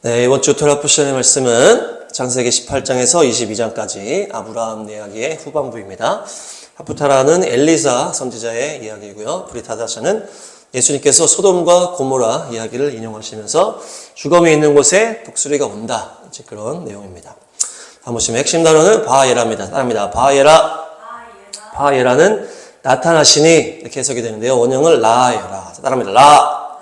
네, 이번 주 토라 포션의 말씀은 창세기 18장에서 22장까지 아브라함 이야기의 후반부입니다. 하프타라는 엘리사 선지자의 이야기이고요. 브리타다샤는 예수님께서 소돔과 고모라 이야기를 인용하시면서 죽음이 있는 곳에 독수리가 온다. 이제 그런 내용입니다. 다음 보시면 핵심 단어는 바에라입니다. 따릅니다. 바에라는 나타나시니 이렇게 해석이 되는데요. 원형은 라예요. 따릅니다.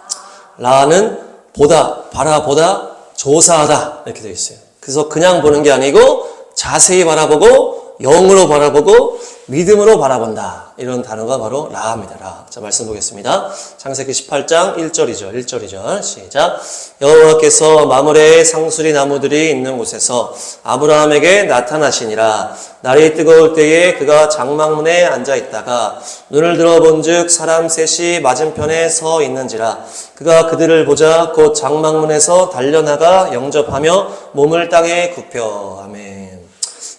라는 보다, 바라보다, 조사하다 이렇게 되어 있어요. 그래서 그냥 보는 게 아니고 자세히 바라보고 영으로 바라보고 믿음으로 바라본다. 이런 단어가 바로 라입니다. 라. 자, 말씀 보겠습니다. 창세기 18장 1절이죠. 시작. 여호와께서 마므레의 상수리 나무들이 있는 곳에서 아브라함에게 나타나시니라. 날이 뜨거울 때에 그가 장막문에 앉아 있다가 눈을 들어본즉 사람 셋이 맞은편에 서 있는지라. 그가 그들을 보자 곧 장막문에서 달려나가 영접하며 몸을 땅에 굽혀. 아멘.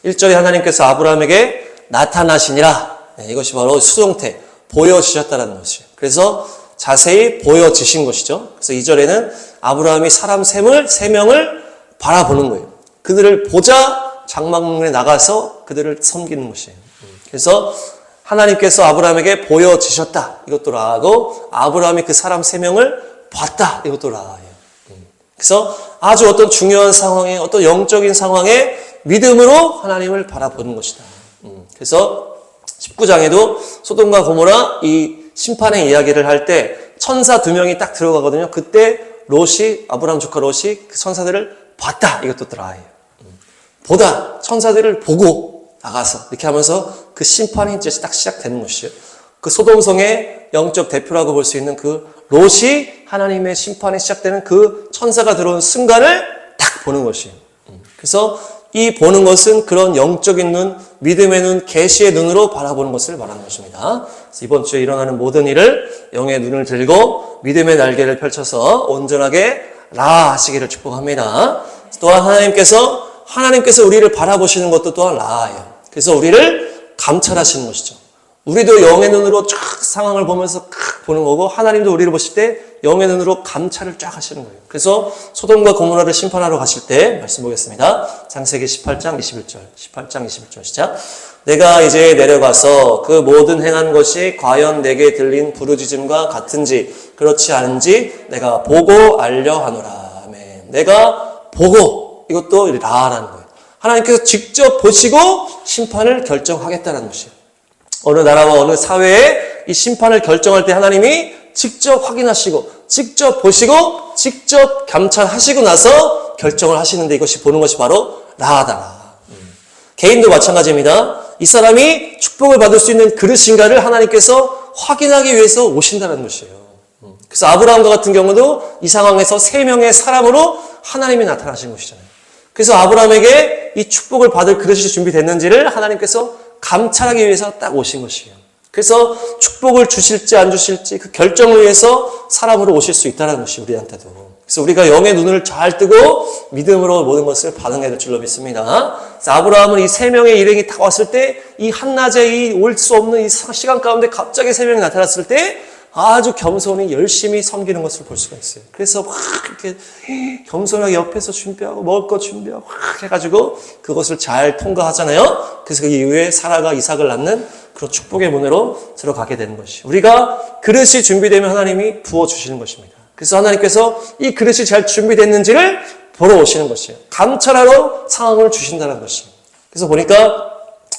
1절에 하나님께서 아브라함에게 나타나시니라. 네, 이것이 바로 수동태, 보여주셨다는 것이에요. 그래서 자세히 보여주신 것이죠. 그래서 2절에는 아브라함이 사람 세 명을 바라보는 거예요. 그들을 보자 장막문에 나가서 그들을 섬기는 것이에요. 그래서 하나님께서 아브라함에게 보여주셨다. 이것도 라하고 아브라함이 그 사람 세 명을 봤다. 이것도 라예요. 그래서 아주 어떤 중요한 상황에 어떤 영적인 상황에 믿음으로 하나님을 바라보는 것이다. 그래서 19장에도 소돔과 고모라 이 심판의 이야기를 할 때 천사 2명이 딱 들어가거든요. 그때 아브라함 조카 롯이 그 천사들을 봤다. 이것도 라예요. 보다 천사들을 보고 나가서 이렇게 하면서 그 심판이 이제 딱 시작되는 것이죠. 그 소돔성의 영적 대표라고 볼 수 있는 그 롯이 하나님의 심판이 시작되는 그 천사가 들어온 순간을 딱 보는 것이에요. 그래서 이 보는 것은 그런 영적인 눈, 믿음의 눈, 계시의 눈으로 바라보는 것을 말하는 것입니다. 그래서 이번 주에 일어나는 모든 일을 영의 눈을 들고 믿음의 날개를 펼쳐서 온전하게 라 하시기를 축복합니다. 또한 하나님께서 우리를 바라보시는 것도 또한 라예요. 그래서 우리를 감찰하시는 것이죠. 우리도 영의 눈으로 쫙 상황을 보면서 보는 거고 하나님도 우리를 보실 때 영의 눈으로 감찰을 쫙 하시는 거예요. 그래서 소돔과 고모라를 심판하러 가실 때 말씀 보겠습니다. 창세기 18장 21절 시작. 내가 이제 내려가서 그 모든 행한 것이 과연 내게 들린 부르짖음과 같은지 그렇지 않은지 내가 보고 알려 하노라. 아멘. 내가 보고 이것도 라라는 거예요. 하나님께서 직접 보시고 심판을 결정하겠다는 것이에요. 어느 나라와 어느 사회에 이 심판을 결정할 때 하나님이 직접 확인하시고 직접 보시고 직접 감찰하시고 나서 결정을 하시는데 이것이 보는 것이 바로 라하다. 개인도 마찬가지입니다. 이 사람이 축복을 받을 수 있는 그릇인가를 하나님께서 확인하기 위해서 오신다는 것이에요. 그래서 아브라함과 같은 경우도 이 상황에서 3명의 사람으로 하나님이 나타나신 것이잖아요. 그래서 아브라함에게 이 축복을 받을 그릇이 준비됐는지를 하나님께서 감찰하기 위해서 딱 오신 것이에요. 그래서 축복을 주실지 안 주실지 그 결정을 위해서 사람으로 오실 수 있다는 것이 우리한테도. 그래서 우리가 영의 눈을 잘 뜨고 믿음으로 모든 것을 반응해야 될 줄로 믿습니다. 그래서 아브라함은 이 3명의 일행이 딱 왔을 때 이 한낮에 이 올 수 없는 이 시간 가운데 갑자기 3명이 나타났을 때 아주 겸손히 열심히 섬기는 것을 볼 수가 있어요. 그래서 막 이렇게 겸손하게 옆에서 준비하고 먹을 거 준비하고 막 해가지고 그것을 잘 통과하잖아요. 그래서 그 이후에 사라가 이삭을 낳는 그런 축복의 문으로 들어가게 되는 것이. 우리가 그릇이 준비되면 하나님이 부어주시는 것입니다. 그래서 하나님께서 이 그릇이 잘 준비됐는지를 보러 오시는 것이에요. 감찰하러 상황을 주신다는 것이에요. 그래서 보니까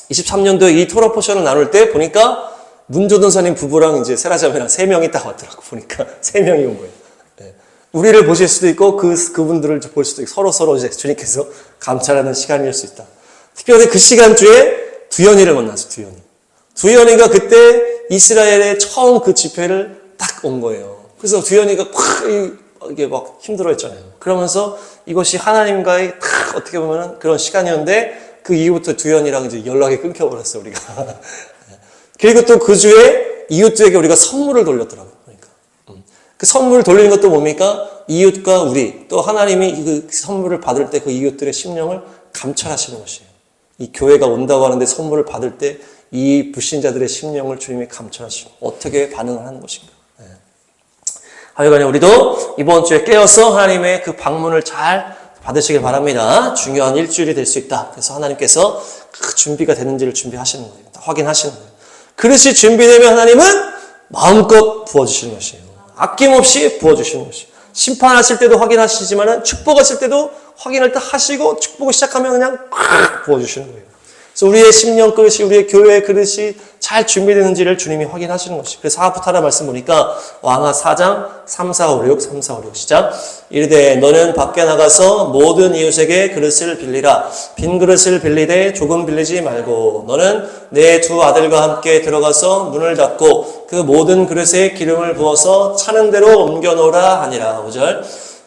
23년도에 이 토라 포션을 나눌 때 보니까 문조든사님 부부랑 이제 세라자매랑 3명이 딱 왔더라고. 보니까 3명이 온 거예요. 네. 우리를 보실 수도 있고 그분들을 볼 수도 있고 서로 이제 주님께서 감찰하는 시간일 수 있다. 특별히 그 시간주에 두현이를 만났어요. 두현이가 그때 이스라엘의 처음 그 집회를 딱 온 거예요. 그래서 두현이가 이게 막 힘들어 했잖아요. 그러면서 이것이 하나님과의 딱 어떻게 보면은 그런 시간이었는데 그 이후부터 두현이랑 이제 연락이 끊겨버렸어요, 우리가. 그리고 또 그 주에 이웃들에게 우리가 선물을 돌렸더라고요. 그러니까. 그 선물을 돌리는 것도 뭡니까? 이웃과 우리, 또 하나님이 그 선물을 받을 때 그 이웃들의 심령을 감찰하시는 것이에요. 이 교회가 온다고 하는데 선물을 받을 때 이 불신자들의 심령을 주님이 감찰하시고 어떻게 반응을 하는 것인가. 하여간에 우리도 이번 주에 깨어서 하나님의 그 방문을 잘 받으시길 바랍니다. 중요한 일주일이 될 수 있다. 그래서 하나님께서 그 준비가 되는지를 준비하시는 거예요. 확인하시는 거예요. 그릇이 준비되면 하나님은 마음껏 부어주시는 것이에요. 아낌없이 부어주시는 것이에요. 심판하실 때도 확인하시지만 축복하실 때도 확인을 딱 하시고 축복을 시작하면 그냥 콱 부어주시는 거예요. 그래서 우리의 심령 그릇이, 우리의 교회의 그릇이 잘 준비되는지를 주님이 확인하시는 것이죠. 그래서 하프타라 말씀 보니까 왕하 4장 3, 4, 5, 6, 3, 4, 5, 6 시작. 이르되 너는 밖에 나가서 모든 이웃에게 그릇을 빌리라. 빈 그릇을 빌리되 조금 빌리지 말고 너는 내 두 아들과 함께 들어가서 문을 닫고 그 모든 그릇에 기름을 부어서 차는 대로 옮겨 놓으라 하니라. 5절.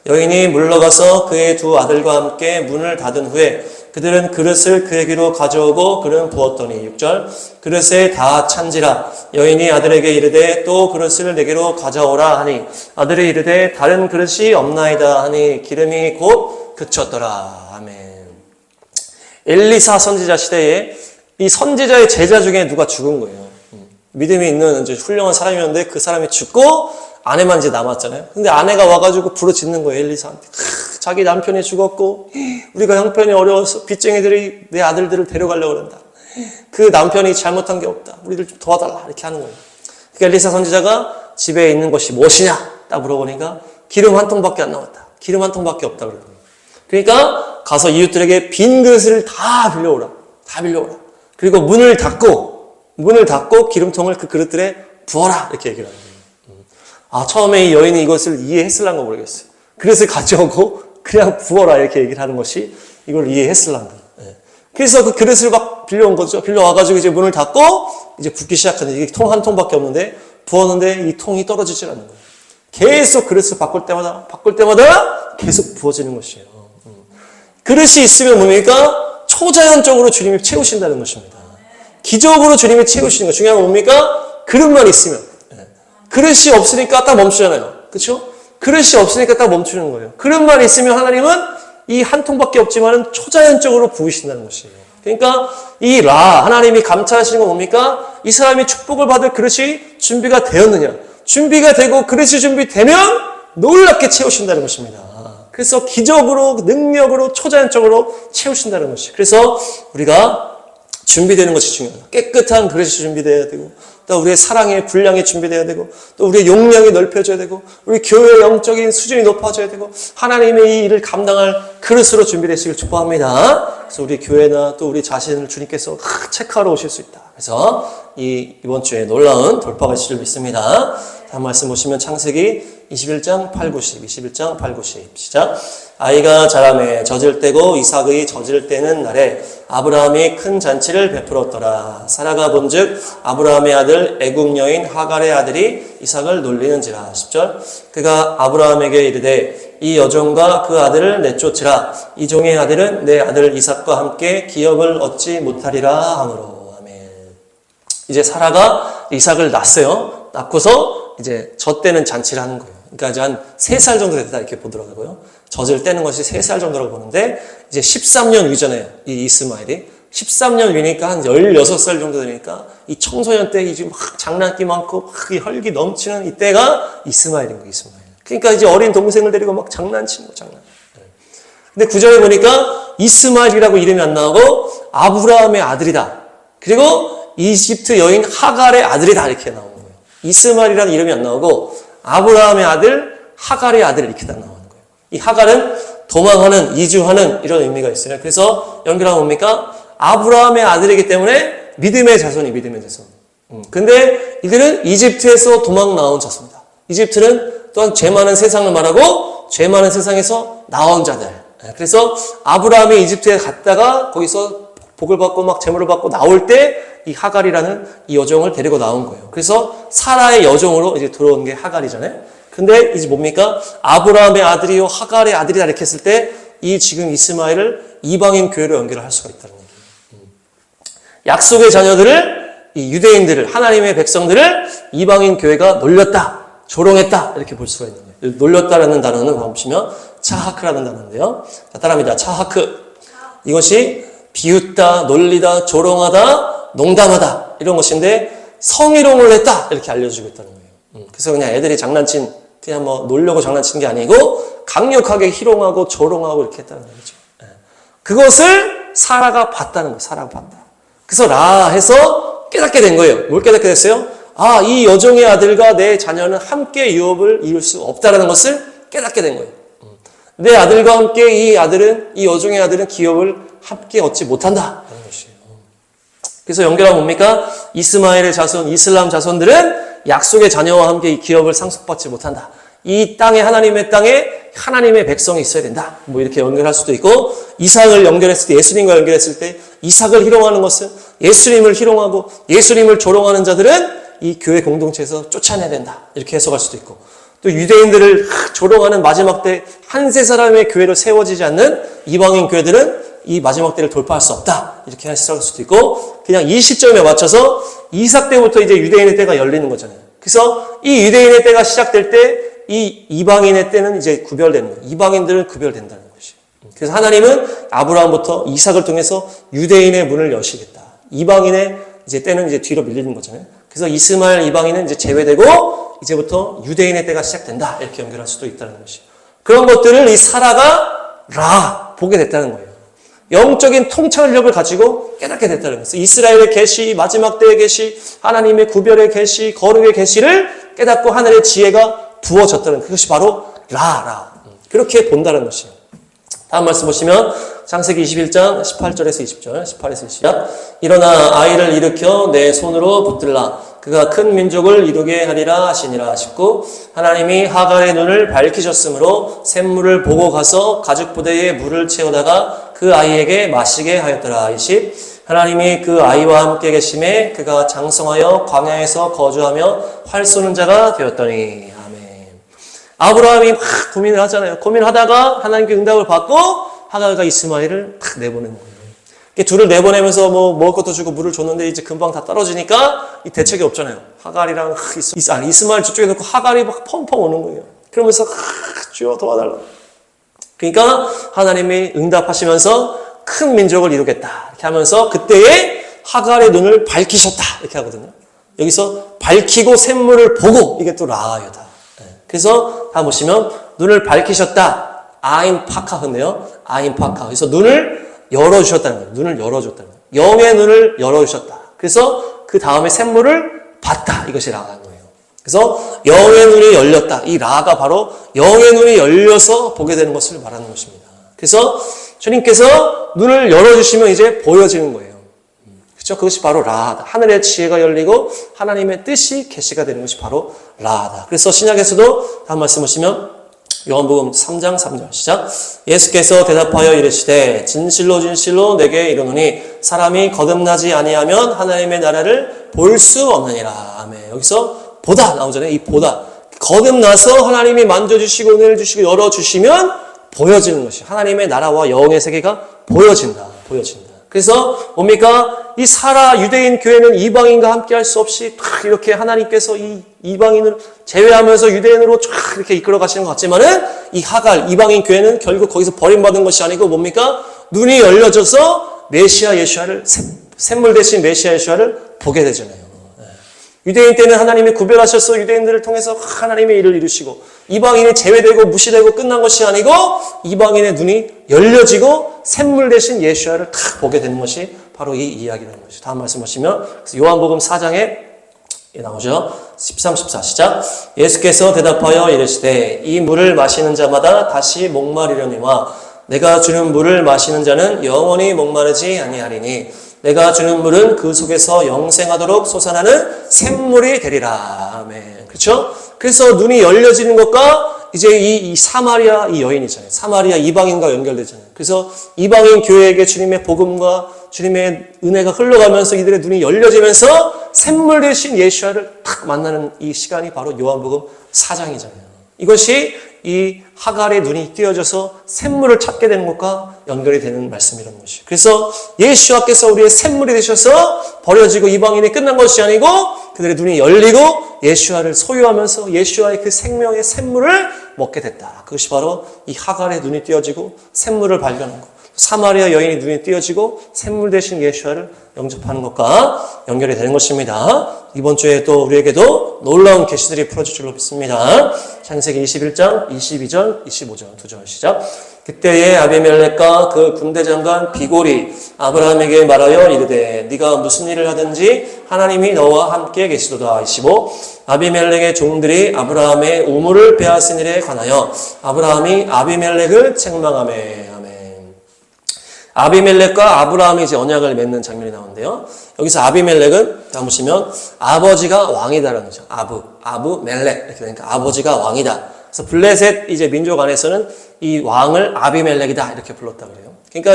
여인이 물러가서 그의 두 아들과 함께 문을 닫은 후에 그들은 그릇을 그에게로 가져오고 그는 부었더니 6절. 그릇에 다 찬지라. 여인이 아들에게 이르되 또 그릇을 내게로 가져오라 하니 아들이 이르되 다른 그릇이 없나이다 하니 기름이 곧 그쳤더라. 아멘. 엘리사 선지자 시대에 이 선지자의 제자 중에 누가 죽은 거예요. 믿음이 있는 이제 훌륭한 사람이었는데 그 사람이 죽고 아내만 이제 남았잖아요. 근데 아내가 와가지고 부르짖는 거예요, 엘리사한테. 자기 남편이 죽었고 우리가 형편이 어려워서 빚쟁이들이 내 아들들을 데려가려고 그런다. 그 남편이 잘못한 게 없다. 우리를 좀 도와달라. 이렇게 하는 거예요. 그러니까 엘리사 선지자가 집에 있는 것이 무엇이냐? 딱 물어보니까 기름 한 통밖에 안 나왔다. 기름 한 통밖에 없다. 그러니까 가서 이웃들에게 빈 그릇을 다 빌려오라. 다 빌려오라. 그리고 문을 닫고 기름통을 그 그릇들에 부어라. 이렇게 얘기를 하는 거예요. 처음에 이 여인이 이것을 이해했을란가 모르겠어요. 그릇을 가져오고 그냥 부어라 이렇게 얘기를 하는 것이 이걸 이해했을란가. 그래서 그 그릇을 막 빌려온 거죠. 빌려와가지고 이제 문을 닫고 이제 붓기 시작하는데 이게 통 한 통밖에 없는데 부었는데 이 통이 떨어지질 않는 거예요. 계속 그릇을 바꿀 때마다 계속 부어지는 것이에요. 그릇이 있으면 뭡니까? 초자연적으로 주님이 채우신다는 것입니다. 기적으로 주님이 채우시는 거. 중요한 건 뭡니까? 그릇만 있으면. 그릇이 없으니까 딱 멈추잖아요. 그렇죠? 그릇이 없으니까 딱 멈추는 거예요. 그릇만 있으면 하나님은 이 한 통밖에 없지만 초자연적으로 부으신다는 것이에요. 그러니까 이 하나님이 감찰하시는 건 뭡니까? 이 사람이 축복을 받을 그릇이 준비가 되었느냐. 준비가 되고 그릇이 준비되면 놀랍게 채우신다는 것입니다. 그래서 기적으로, 능력으로, 초자연적으로 채우신다는 것이에요. 그래서 우리가 준비되는 것이 중요해요. 깨끗한 그릇이 준비되어야 되고 또 우리의 사랑의 분량이 준비되어야 되고 또 우리의 용량이 넓혀져야 되고 우리 교회의 영적인 수준이 높아져야 되고 하나님의 이 일을 감당할 그릇으로 준비되시길 축복합니다. 그래서 우리 교회나 또 우리 자신을 주님께서 체크하러 오실 수 있다. 그래서 이번 주에 놀라운 돌파가 있을 줄 믿습니다. 다음 말씀 보시면 창세기 21장 8, 90, 21장 8, 90 시작. 아이가 자라매 젖을 때고 이삭의 젖을 때는 날에 아브라함이 큰 잔치를 베풀었더라. 사라가 본즉 아브라함의 아들 애굽 여인 하갈의 아들이 이삭을 놀리는지라. 10절. 그가 아브라함에게 이르되 이 여종과 그 아들을 내쫓으라. 이 종의 아들은 내 아들 이삭과 함께 기업을 얻지 못하리라 하므로. 아멘. 이제 사라가 이삭을 낳았어요. 낳고서 이제 젖대는 잔치를 하는 거예요. 그러니까 이제 한 3살 정도 됐다 이렇게 보더라고요. 젖을 떼는 것이 3살 정도라고 보는데 이제 13년 위전에요. 이 이스마엘이 13년 위니까 한 16살 정도 되니까 이 청소년 때 이제 막 장난기 많고 막 혈기 넘치는 이때가 이스마엘인 거예요. 이스마엘. 그러니까 이제 어린 동생을 데리고 막 장난치는 거 장난. 근데 구절에 보니까 이스마엘이라고 이름이 안 나오고 아브라함의 아들이다. 그리고 이집트 여인 하갈의 아들이다 이렇게 나오는 거예요. 이스마엘이라는 이름이 안 나오고 아브라함의 아들 하갈의 아들 이렇게 딱 나오는 거예요. 이 하갈은 도망하는, 이주하는 이런 의미가 있어요. 그래서 연결하면 뭡니까? 아브라함의 아들이기 때문에 믿음의 자손이 믿음의 자손. 근데 이들은 이집트에서 도망 나온 자손이다. 이집트는 또한 죄 많은 세상을 말하고 죄 많은 세상에서 나온 자들. 그래서 아브라함이 이집트에 갔다가 거기서 복을 받고 막 재물을 받고 나올 때 이 하갈이라는 이 여종을 데리고 나온 거예요. 그래서 사라의 여종으로 이제 들어온 게 하갈이잖아요. 근데 이제 뭡니까? 아브라함의 아들이요 하갈의 아들이다 이렇게 했을 때 이 지금 이스마엘을 이방인 교회로 연결을 할 수가 있다는 거예요. 약속의 자녀들을 이 유대인들을 하나님의 백성들을 이방인 교회가 놀렸다, 조롱했다 이렇게 볼 수가 있는 거예요. 놀렸다라는 단어는 보시면 차하크라는 단어인데요. 자, 따라합니다. 차하크. 이것이 비웃다, 놀리다, 조롱하다, 농담하다 이런 것인데 성희롱을 했다 이렇게 알려주고 있다는 거예요. 그래서 그냥 애들이 장난친 그냥 뭐 놀려고 장난치는 게 아니고 강력하게 희롱하고 조롱하고 이렇게 했다는 거죠. 그것을 사라가 봤다는 거예요. 사라가 봤다. 그래서 라 해서 깨닫게 된 거예요. 뭘 깨닫게 됐어요? 아, 이 여종의 아들과 내 자녀는 함께 유업을 이룰 수 없다라는 것을 깨닫게 된 거예요. 내 아들과 함께 이 여종의 아들은 기업을 함께 얻지 못한다. 라는 것이에요. 그래서 연결하면 뭡니까? 이스마엘의 자손, 이슬람 자손들은 약속의 자녀와 함께 이 기업을 상속받지 못한다. 이 땅에, 하나님의 땅에 하나님의 백성이 있어야 된다. 뭐 이렇게 연결할 수도 있고, 이삭을 연결했을 때, 예수님과 연결했을 때, 이삭을 희롱하는 것은 예수님을 희롱하고 예수님을 조롱하는 자들은 이 교회 공동체에서 쫓아내야 된다. 이렇게 해석할 수도 있고, 또 유대인들을 조롱하는 마지막 때 한 세 사람의 교회로 세워지지 않는 이방인 교회들은 이 마지막 때를 돌파할 수 없다. 이렇게 해석할 수도 있고, 그냥 이 시점에 맞춰서 이삭 때부터 이제 유대인의 때가 열리는 거잖아요. 그래서 이 유대인의 때가 시작될 때 이 이방인의 때는 이제 구별되는 거예요. 이방인들은 구별된다는 것이에요. 그래서 하나님은 아브라함부터 이삭을 통해서 유대인의 문을 여시겠다. 이방인의 이제 때는 이제 뒤로 밀리는 거잖아요. 그래서 이스마엘 이방인은 이제 제외되고 이제부터 유대인의 때가 시작된다. 이렇게 연결할 수도 있다는 것이에요. 그런 것들을 이 사라가 보게 됐다는 거예요. 영적인 통찰력을 가지고 깨닫게 됐다는 거예요. 이스라엘의 계시, 마지막 때의 계시, 하나님의 구별의 계시, 거룩의 계시를 깨닫고 하늘의 지혜가 부어졌다는 그것이 바로 라. 그렇게 본다는 것이에요. 다음 말씀 보시면 창세기 21장 18절에서 20절, 18에서 20절. 일어나 아이를 일으켜 내 손으로 붙들라. 그가 큰 민족을 이루게 하리라 하시니라. 19. 하나님이 하갈의 눈을 밝히셨으므로 샘물을 보고 가서 가죽 부대에 물을 채우다가 그 아이에게 마시게 하였더라. 20. 하나님이 그 아이와 함께 계심에 그가 장성하여 광야에서 거주하며 활 쏘는 자가 되었더니. 아브라함이 막 고민을 하잖아요. 고민하다가 하나님께 응답을 받고 하갈과 이스마엘을 탁 내보내는 거예요. 둘을 내보내면서 뭐 먹을 것도 주고 물을 줬는데 이제 금방 다 떨어지니까 이 대책이 없잖아요. 하갈이랑 이스마엘 저쪽에 놓고 하갈이 막 펑펑 오는 거예요. 그러면서 주여 도와달라. 그러니까 하나님이 응답하시면서 큰 민족을 이루겠다 이렇게 하면서 그때에 하갈의 눈을 밝히셨다 이렇게 하거든요. 여기서 밝히고 샘물을 보고 이게 또 라아요다. 그래서 다 보시면 눈을 밝히셨다. 아인 파카인데요. 아인 파카. 그래서 눈을 열어주셨다는 거예요. 눈을 열어줬다는 거예요. 영의 눈을 열어주셨다. 그래서 그 다음에 샘물을 봤다. 이것이 라가 거예요. 그래서 영의 눈이 열렸다. 이 라가 바로 영의 눈이 열려서 보게 되는 것을 말하는 것입니다. 그래서 주님께서 눈을 열어주시면 이제 보여지는 거예요. 그렇죠? 그것이 바로 라하다. 하늘의 지혜가 열리고 하나님의 뜻이 계시가 되는 것이 바로 라하다. 그래서 신약에서도 다음 말씀 보시면 요한복음 3장 3절 시작. 예수께서 대답하여 이르시되 진실로 진실로 내게 이르노니 사람이 거듭나지 아니하면 하나님의 나라를 볼 수 없느니라. 아멘. 여기서 보다 나오잖아요. 이 보다. 거듭나서 하나님이 만져주시고 은혜를 주시고 열어주시면 보여지는 것이 하나님의 나라와 영의 세계가 보여진다. 그래서 뭡니까? 이 사라 유대인 교회는 이방인과 함께 할 수 없이 탁 이렇게 하나님께서 이 이방인을 제외하면서 유대인으로 쫙 이렇게 이끌어 가시는 것 같지만은 이 하갈 이방인 교회는 결국 거기서 버림받은 것이 아니고 뭡니까? 눈이 열려져서 메시아 예수아를 샘물 대신 메시아 예수아를 보게 되잖아요. 유대인 때는 하나님이 구별하셔서 유대인들을 통해서 하나님의 일을 이루시고 이방인이 제외되고 무시되고 끝난 것이 아니고 이방인의 눈이 열려지고 샘물 대신 예수아를 탁 보게 되는 것이 바로 이 이야기라는 것이죠. 다음 말씀 보시면 요한복음 4장에 나오죠. 13, 14 시작. 예수께서 대답하여 이르시되 이 물을 마시는 자마다 다시 목마르려니와 내가 주는 물을 마시는 자는 영원히 목마르지 아니하리니 내가 주는 물은 그 속에서 영생하도록 솟아나는 샘물이 되리라. 아멘. 그렇죠? 그래서 눈이 열려지는 것과 이제 이 사마리아 이 여인이잖아요. 사마리아 이방인과 연결되잖아요. 그래서 이방인 교회에게 주님의 복음과 주님의 은혜가 흘러가면서 이들의 눈이 열려지면서 샘물 대신 예수아를 탁 만나는 이 시간이 바로 요한복음 4장이잖아요. 이것이 이 하갈의 눈이 띄어져서 샘물을 찾게 되는 것과 연결이 되는 말씀이라는 것이에요. 그래서 예수와께서 우리의 샘물이 되셔서 버려지고 이방인이 끝난 것이 아니고 그들의 눈이 열리고 예수와를 소유하면서 예수와의 그 생명의 샘물을 먹게 됐다. 그것이 바로 이 하갈의 눈이 띄어지고 샘물을 발견한 것. 사마리아 여인이 눈에 띄어지고 샘물 대신 예수아를 영접하는 것과 연결이 되는 것입니다. 이번 주에 또 우리에게도 놀라운 계시들이 풀어질 줄로 믿습니다. 창세기 21장 22절 25절 2절 시작. 그때에 아비멜렉과 그 군대 장관 비골이 아브라함에게 말하여 이르되 네가 무슨 일을 하든지 하나님이 너와 함께 계시도다. 25. 아비멜렉의 종들이 아브라함의 우물을 빼앗은 일에 관하여 아브라함이 아비멜렉을 책망하매. 아멘. 아비멜렉과 아브라함이 이제 언약을 맺는 장면이 나오는데요. 여기서 아비멜렉은 다 보시면 아버지가 왕이다라는 거죠. 아브멜렉 이렇게 되니까 아버지가 왕이다. 그래서 블레셋 이제 민족 안에서는 이 왕을 아비멜렉이다 이렇게 불렀다 그래요. 그러니까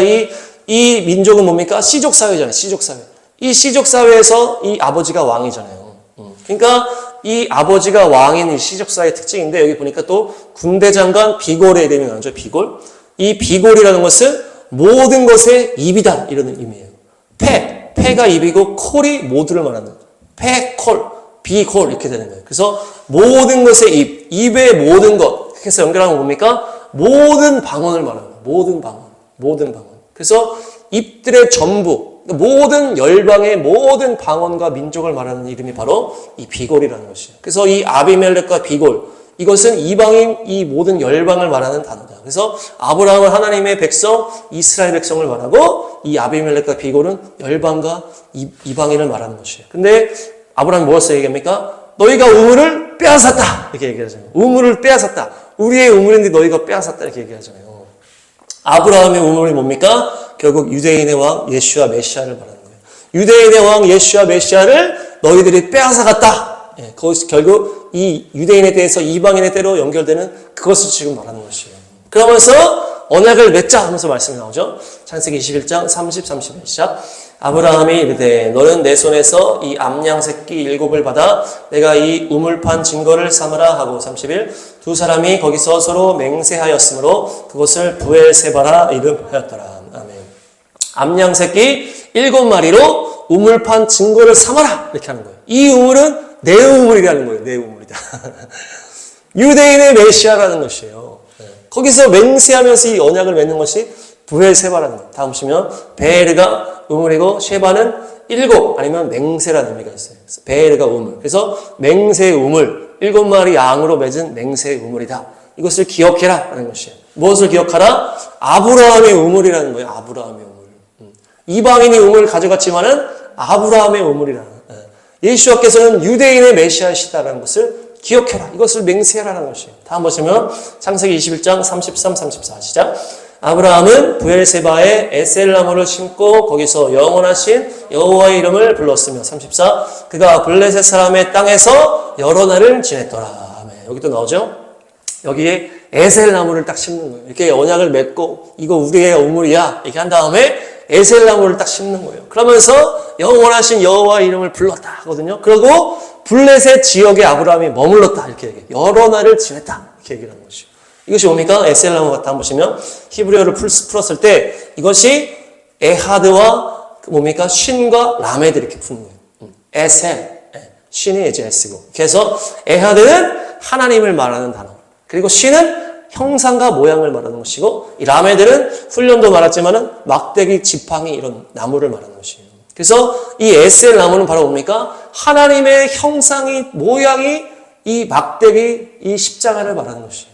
이 민족은 뭡니까? 시족 사회잖아요. 시족 사회. 이 시족 사회에서 이 아버지가 왕이잖아요. 그러니까 이 아버지가 왕인 이 시족 사회의 특징인데 여기 보니까 또 군대 장관 비골의 이름이 나오죠. 비골. 이 비골이라는 것은 모든 것의 입이다 이런 의미예요. 패가 입이고 콜이 모두를 말하는 거예요. 패, 콜, 비골 이렇게 되는 거예요. 그래서 모든 것의 입의 모든 것. 그래서 연결하면 뭡니까? 모든 방언을 말하는 거예요. 모든 방언. 그래서 입들의 전부, 모든 열방의 모든 방언과 민족을 말하는 이름이 바로 이 비골이라는 것이에요. 그래서 이 아비멜렉과 비골, 이것은 이방인 이 모든 열방을 말하는 단어다. 그래서 아브라함은 하나님의 백성, 이스라엘 백성을 말하고 이 아비멜렉과 비골은 열방과 이방인을 말하는 것이에요. 근데 아브라함이 무엇을 얘기합니까? 너희가 우물을 빼앗았다. 이렇게 얘기하잖아요. 우물을 빼앗았다. 우리의 우물인데 너희가 빼앗았다. 이렇게 얘기하잖아요. 아브라함의 우물이 뭡니까? 결국 유대인의 왕 예수와 메시아를 말하는 거예요. 유대인의 왕 예수와 메시아를 너희들이 빼앗아갔다. 예, 그것이 결국 이 유대인에 대해서 이방인의 때로 연결되는 그것을 지금 말하는 것이에요. 그러면서 언약을 맺자 하면서 말씀이 나오죠. 창세기 21장 30, 31 시작. 아브라함이 이르되 너는 내 손에서 이 암양 새끼 7을 받아 내가 이 우물판 증거를 삼으라 하고 31. 두 사람이 거기서 서로 맹세하였으므로 그것을 부엘세바라 이름하였더라. 아멘. 암양 새끼 7마리로 우물판 증거를 삼아라 이렇게 하는 거예요. 이 우물은 내 우물이라는 거예요. 내 우물이다. 유대인의 메시아라는 것이에요. 거기서 맹세하면서 이 언약을 맺는 것이 부엘세바라는 거예요. 다음 보시면 베에르가 우물이고 쉐바는 7 아니면 맹세라는 의미가 있어요. 그래서 베에르가 우물. 그래서 맹세의 우물, 7마리 양으로 맺은 맹세의 우물이다. 이것을 기억해라 하는 것이에요. 무엇을 기억하라? 아브라함의 우물이라는 거예요. 아브라함의 우물. 이방인이 우물을 가져갔지만은 아브라함의 우물이라는 거예요. 예수께서는 유대인의 메시아이시다라는 것을 기억해라. 이것을 맹세하라는 것이에요. 다음 보시면 창세기 21장 33, 34 시작. 아브라함은 부엘세바에 에셀나무를 심고 거기서 영원하신 여호와의 이름을 불렀으며 34. 그가 블레셋 사람의 땅에서 여러 날을 지냈더라. 아멘. 여기도 나오죠. 여기에 에셀나무를 딱 심는 거예요. 이렇게 언약을 맺고 이거 우리의 우물이야 이렇게 한 다음에 에셀나무를 딱 심는 거예요. 그러면서 영원하신 여호와의 이름을 불렀다 하거든요. 그리고 블레셋 지역에 아브라함이 머물렀다 이렇게 얘기해요. 여러 날을 지냈다 이렇게 얘기를 하는 것이죠. 이것이 뭡니까? 에셀나무 같다 한번 보시면 히브리어를 풀었을 때 이것이 에하드와 뭡니까? 쉰과 라메드 이렇게 푸는 거예요. 에셀, 쉰이 이제 S고. 그래서 에하드는 하나님을 말하는 단어. 그리고 쉰은 형상과 모양을 말하는 것이고 이 라메드는 훈련도 말했지만은 막대기 지팡이 이런 나무를 말하는 것이에요. 그래서 이 에셀 나무는 바로 뭡니까? 하나님의 형상이 모양이 이 막대기 이 십자가를 말하는 것이에요.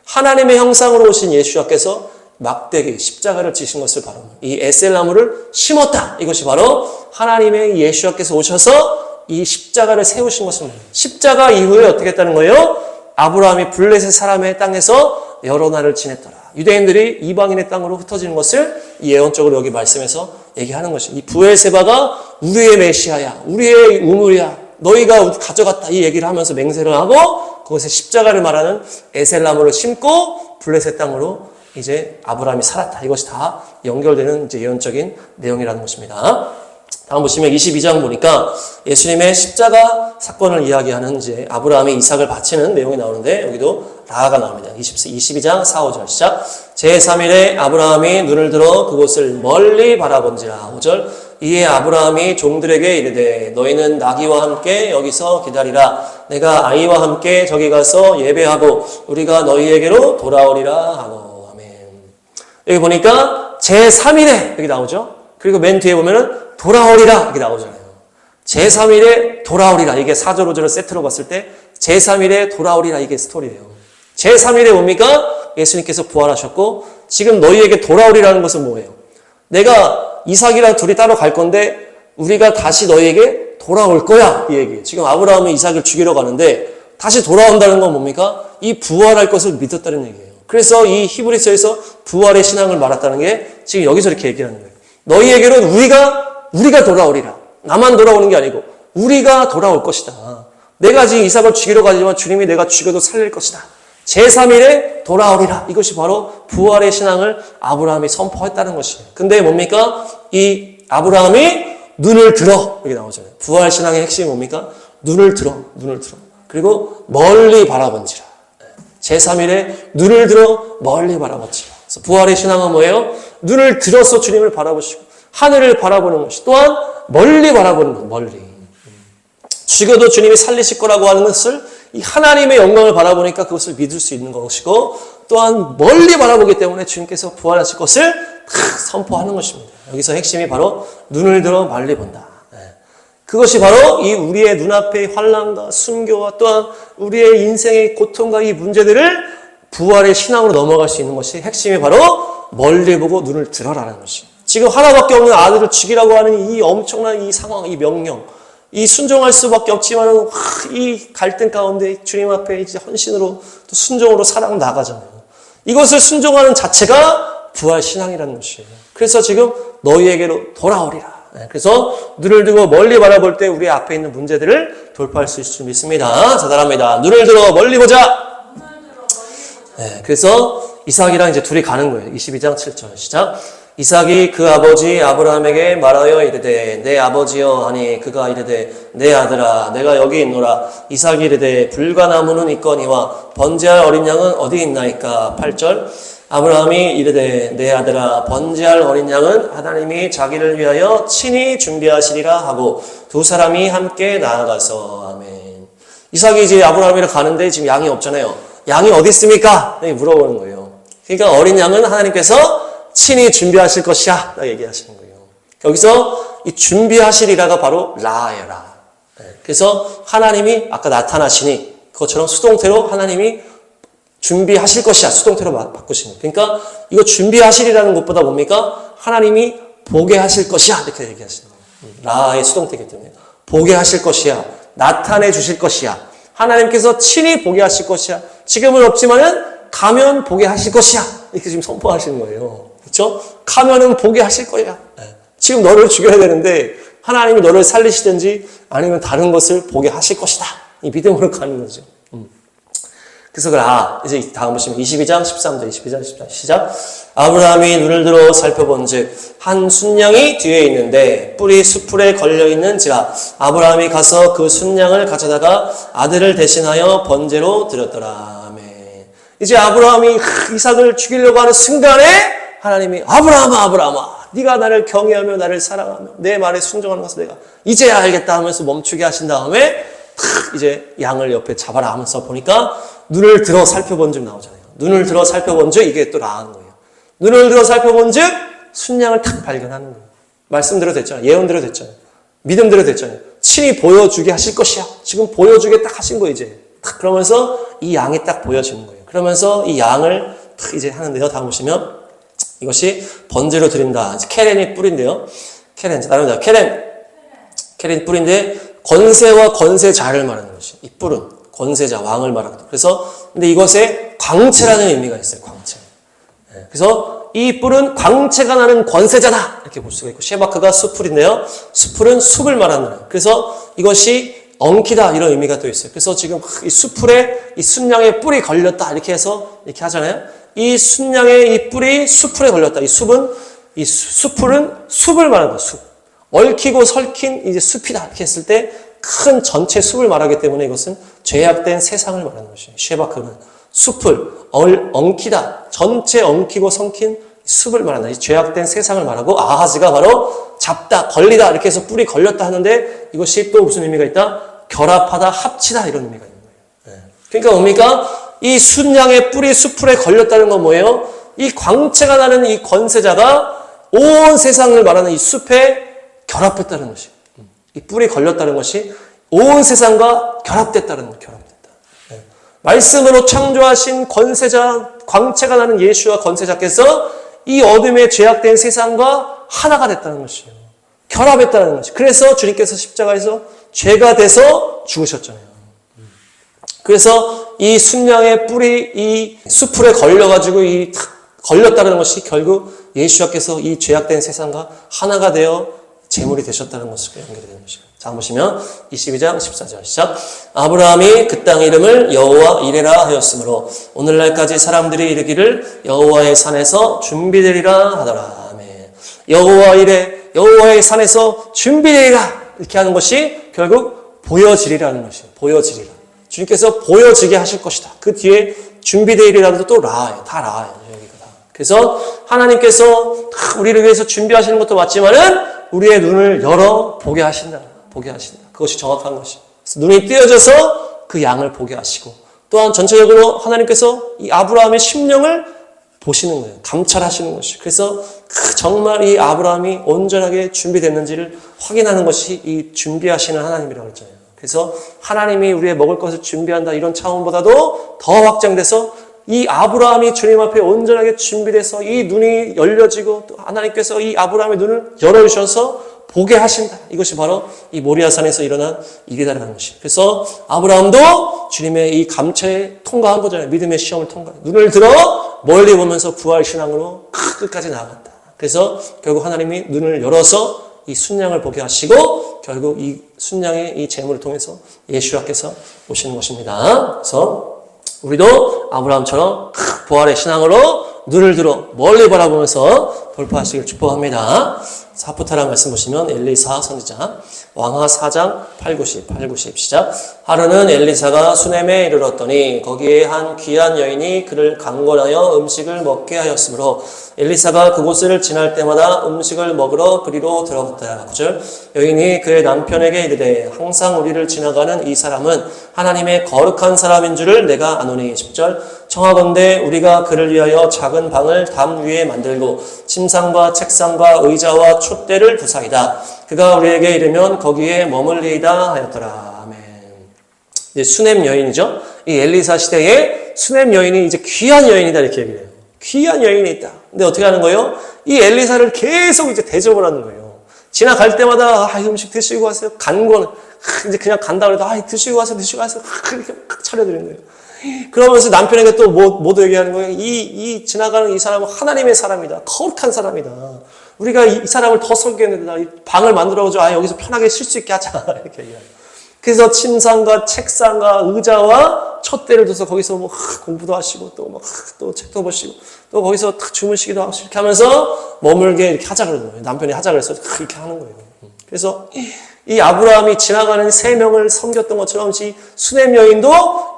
하나님의 형상으로 오신 예수께서 막대기 십자가를 지신 것을 바로 이 에셀 나무를 심었다. 이것이 바로 하나님의 예수께서 오셔서 이 십자가를 세우신 것을 말해요. 십자가 이후에 어떻게 했다는 거예요? 아브라함이 블레셋 사람의 땅에서 여러 날을 지냈더라. 유대인들이 이방인의 땅으로 흩어지는 것을 예언적으로 여기 말씀에서 얘기하는 것이에요. 이 부엘세바가 우리의 메시아야, 우리의 우물이야, 너희가 가져갔다 이 얘기를 하면서 맹세를 하고 그것에 십자가를 말하는 에셀나무를 심고 블레셋 땅으로 이제 아브라함이 살았다. 이것이 다 연결되는 이제 예언적인 내용이라는 것입니다. 다음 보시면 22장 보니까 예수님의 십자가 사건을 이야기하는 이제 아브라함이 이삭을 바치는 내용이 나오는데 여기도 라가 나옵니다. 22장 4, 5절 시작. 제3일에 아브라함이 눈을 들어 그곳을 멀리 바라본지라. 5절. 이에 아브라함이 종들에게 이르되 너희는 나귀와 함께 여기서 기다리라. 내가 아이와 함께 저기 가서 예배하고 우리가 너희에게로 돌아오리라 하고. 아멘. 여기 보니까 제3일에 여기 나오죠. 그리고 맨 뒤에 보면은 돌아오리라 여기 나오잖아요. 제3일에 돌아오리라. 이게 4절 5절을 세트로 봤을 때 제3일에 돌아오리라 이게 스토리예요. 제3일에 뭡니까? 예수님께서 부활하셨고 지금 너희에게 돌아오리라는 것은 뭐예요? 내가 이삭이랑 둘이 따로 갈 건데 우리가 다시 너희에게 돌아올 거야 이 얘기예요. 지금 아브라함은 이삭을 죽이러 가는데 다시 돌아온다는 건 뭡니까? 이 부활할 것을 믿었다는 얘기예요. 그래서 이 히브리서에서 부활의 신앙을 말했다는 게 지금 여기서 이렇게 얘기하는 거예요. 너희에게는 우리가 돌아오리라. 나만 돌아오는 게 아니고 우리가 돌아올 것이다. 내가 지금 이삭을 죽이러 가지만 주님이 내가 죽여도 살릴 것이다. 제3일에 돌아오리라. 이것이 바로 부활의 신앙을 아브라함이 선포했다는 것이에요. 근데 뭡니까? 이 아브라함이 눈을 들어. 여기 나오잖아요. 부활 신앙의 핵심이 뭡니까? 눈을 들어. 그리고 멀리 바라본지라. 제3일에 눈을 들어 멀리 바라본지라. 그래서 부활의 신앙은 뭐예요? 눈을 들어서 주님을 바라보시고 하늘을 바라보는 것이 또한 멀리 바라보는 것. 멀리. 죽여도 주님이 살리실 거라고 하는 것을 이 하나님의 영광을 바라보니까 그것을 믿을 수 있는 것이고 또한 멀리 바라보기 때문에 주님께서 부활하실 것을 선포하는 것입니다. 여기서 핵심이 바로 눈을 들어 멀리 본다. 그것이 바로 이 우리의 눈앞의 환난과 순교와 또한 우리의 인생의 고통과 이 문제들을 부활의 신앙으로 넘어갈 수 있는 것이 핵심이 바로 멀리 보고 눈을 들어라는 것이에요. 지금 하나밖에 없는 아들을 죽이라고 하는 이 엄청난 이 상황, 이 명령, 이 순종할 수밖에 없지만 이 갈등 가운데 주님 앞에 이제 헌신으로 또 순종으로 살아가 나가잖아요. 이것을 순종하는 자체가 부활 신앙이라는 것이에요. 그래서 지금 너희에게로 돌아오리라. 그래서 눈을 들고 멀리 바라볼 때 우리 앞에 있는 문제들을 돌파할 수 있을 줄 믿습니다. 자, 따라합니다. 눈을 들어 멀리 보자. 그래서 이삭이랑 이제 둘이 가는 거예요. 22장 7절 시작. 이삭이 그 아버지 아브라함에게 말하여 이르되 내 아버지여 하니 그가 이르되 내 아들아 내가 여기 있노라. 이삭이 이르되 불가나무는 있거니와 번제할 어린 양은 어디 있나이까. 8절 아브라함이 이르되 내 아들아 번제할 어린 양은 하나님이 자기를 위하여 친히 준비하시리라 하고 두 사람이 함께 나아가서 아멘. 이삭이 이제 아브라함이랑 가는데 지금 양이 없잖아요. 양이 어디 있습니까? 물어보는 거예요. 그러니까 어린 양은 하나님께서 친히 준비하실 것이야 라고 얘기하시는 거예요. 여기서 이 준비하시리라가 바로 라예요. 라. 그래서 하나님이 아까 나타나시니 그것처럼 수동태로 하나님이 준비하실 것이야 수동태로 바꾸시는 거예요. 그러니까 이거 준비하시리라는 것보다 뭡니까? 하나님이 보게 하실 것이야 이렇게 얘기하시는 거예요. 라의 수동태이기 때문에 보게 하실 것이야 나타내 주실 것이야 하나님께서 친히 보게 하실 것이야 지금은 없지만은 가면 보게 하실 것이야 이렇게 지금 선포하시는 거예요. 그렇죠? 가면은 보게 하실 거야. 지금 너를 죽여야 되는데 하나님이 너를 살리시든지 아니면 다른 것을 보게 하실 것이다. 이 믿음으로 가는 거죠. 그래서 이제 다음 보시면 22장 13절 22장 13절 시작. 아브라함이 눈을 들어 살펴본즉 한 순양이 뒤에 있는데 뿔이 수풀에 걸려있는지라 아브라함이 가서 그 순양을 가져다가 아들을 대신하여 번제로 드렸더라. 아멘. 이제 아브라함이 이삭을 죽이려고 하는 순간에 하나님이 아브라함아 네가 나를 경외하며 나를 사랑하며 내 말에 순종하는 것을 내가 이제야 알겠다 하면서 멈추게 하신 다음에 이제 양을 옆에 잡아라 하면서 보니까 눈을 들어 살펴본 즉 나오잖아요. 눈을 들어 살펴본 즉 이게 또 라한 거예요. 눈을 들어 살펴본 즉 순양을 탁 발견하는 거예요. 말씀대로 됐잖아요. 예언대로 됐잖아요. 믿음대로 됐잖아요. 친히 보여주게 하실 것이야. 지금 보여주게 딱 하신 거예요. 이제 딱 그러면서 이 양이 딱 보여지는 거예요. 그러면서 이 양을 탁 이제 하는데요. 다음 보시면 이것이 번제로 드린다. 케렌이 뿔인데요. 다릅니다. 케렌 뿔인데 권세와 권세자를 말하는 것이 이 뿔은 권세자 왕을 말하거든요. 그래서 근데 이것에 광채라는 의미가 있어요. 광채. 그래서 이 뿔은 광채가 나는 권세자다 이렇게 볼 수가 있고 셰바크가 수풀인데요. 수풀은 숲을 말하는 거예요. 그래서 이것이 엉키다 이런 의미가 또 있어요. 그래서 지금 이 수풀에 이 순양의 뿔이 걸렸다 이렇게 해서 이렇게 하잖아요. 이 순양의 이 뿔이 수풀에 걸렸다. 이 수풀은 숲을 말하는 거예요. 숲. 얽히고 설킨 이제 숲이다 이렇게 했을 때 큰 전체 숲을 말하기 때문에 이것은 죄악된 세상을 말하는 것이에요. 쉐바크는 숲을 엉키다. 전체 엉키고 성킨 숲을 말한다. 이 죄악된 세상을 말하고 아하즈가 바로 잡다, 걸리다 이렇게 해서 뿔이 걸렸다 하는데 이것이 또 무슨 의미가 있다? 결합하다, 합치다 이런 의미가 있는 거예요. 그러니까 뭡니까? 이 순양의 뿔이 수풀에 걸렸다는 건 뭐예요? 이 광채가 나는 이 권세자가 온 세상을 말하는 이 숲에 결합했다는 것이, 이 뿔이 걸렸다는 것이 온 세상과 결합됐다. 말씀으로 창조하신 권세자, 광채가 나는 예수와 권세자께서 이 어둠에 죄악된 세상과 하나가 됐다는 것이에요. 결합했다는 것이. 그래서 주님께서 십자가에서 죄가 돼서 죽으셨잖아요. 그래서 이 순양의 뿔이 이 수풀에 걸려가지고 걸렸다는 것이 결국 예수께서 이 죄악된 세상과 하나가 되어 제물이 되셨다는 것으로 연결이 되는 것이에요. 자, 보시면 22장 14절 시작. 아브라함이 그 땅 이름을 여호와 이레라 하였으므로 오늘날까지 사람들이 이르기를 여호와의 산에서 준비되리라 하더라. 아멘. 여호와 이레, 여호와의 산에서 준비되리라 이렇게 하는 것이 결국 보여지리라는 것이에요. 보여지리라. 주님께서 보여지게 하실 것이다. 그 뒤에 준비되리라도 또 라예요. 다 라예요. 여기가 다. 그래서 하나님께서 우리를 위해서 준비하시는 것도 맞지만은 우리의 눈을 열어 보게 하신다. 보게 하신다. 그것이 정확한 것이에요. 눈이 띄어져서 그 양을 보게 하시고 또한 전체적으로 하나님께서 이 아브라함의 심령을 보시는 거예요. 감찰하시는 것이에요. 그래서 정말 이 아브라함이 온전하게 준비됐는지를 확인하는 것이 이 준비하시는 하나님이라고 했잖아요. 그래서 하나님이 우리의 먹을 것을 준비한다 이런 차원보다도 더 확장돼서 이 아브라함이 주님 앞에 온전하게 준비돼서 이 눈이 열려지고 또 하나님께서 이 아브라함의 눈을 열어주셔서 보게 하신다. 이것이 바로 이 모리아산에서 일어난 일이다라는 것이. 그래서 아브라함도 주님의 이 감찰에 통과한 거잖아요. 믿음의 시험을 통과. 눈을 들어 멀리 보면서 부활 신앙으로 끝까지 나아갔다. 그래서 결국 하나님이 눈을 열어서 이 순양을 보게 하시고 결국 이 순양의 이 제물을 통해서 예수와께서 오시는 것입니다. 그래서 우리도 아브라함처럼 부활의 신앙으로 눈을 들어 멀리 바라보면서 돌파하시길 축복합니다. 사프타라 말씀 보시면 엘리사 선지자 왕하 4장 8, 90 시작. 하루는 엘리사가 수넴에 이르렀더니 거기에 한 귀한 여인이 그를 강권하여 음식을 먹게 하였으므로 엘리사가 그곳을 지날 때마다 음식을 먹으러 그리로 들어갔다. 9절. 여인이 그의 남편에게 이르되 항상 우리를 지나가는 이 사람은 하나님의 거룩한 사람인 줄을 내가 아노니. 10절. 청하건대 우리가 그를 위하여 작은 방을 담 위에 만들고 침상과 책상과 의자와 촛대를 두사이다. 그가 우리에게 이르면 거기에 머물리이다 하였더라. 아멘. 이제 수넴 여인이죠. 이 엘리사 시대에 수넴 여인이 이제 귀한 여인이다 이렇게 얘기해요. 귀한 여인이 있다. 근데 어떻게 하는 거예요? 이 엘리사를 계속 이제 대접을 하는 거예요. 지나갈 때마다 음식 드시고 가세요. 간권 이제 그냥 간다 그래도 드시고 가세요. 이렇게 차려드리는 거예요. 그러면서 남편에게 또 뭐도 얘기하는 거예요. 이 지나가는 이 사람은 하나님의 사람이다. 거룩한 사람이다. 우리가 이 사람을 더 섬기는다. 방을 만들어가지고 여기서 편하게 쉴 수 있게 하자. 이렇게 얘기해요. 그래서 침상과 책상과 의자와 촛대를 둬서 거기서 공부도 하시고 또 책도 보시고 또 거기서 주무시기도 하고 이렇게 하면서 머물게 이렇게 하자 그러는 거예요. 남편이 하자 그래서 이렇게 하는 거예요. 그래서 이 아브라함이 지나가는 세 명을 섬겼던 것처럼 이 수넴 여인도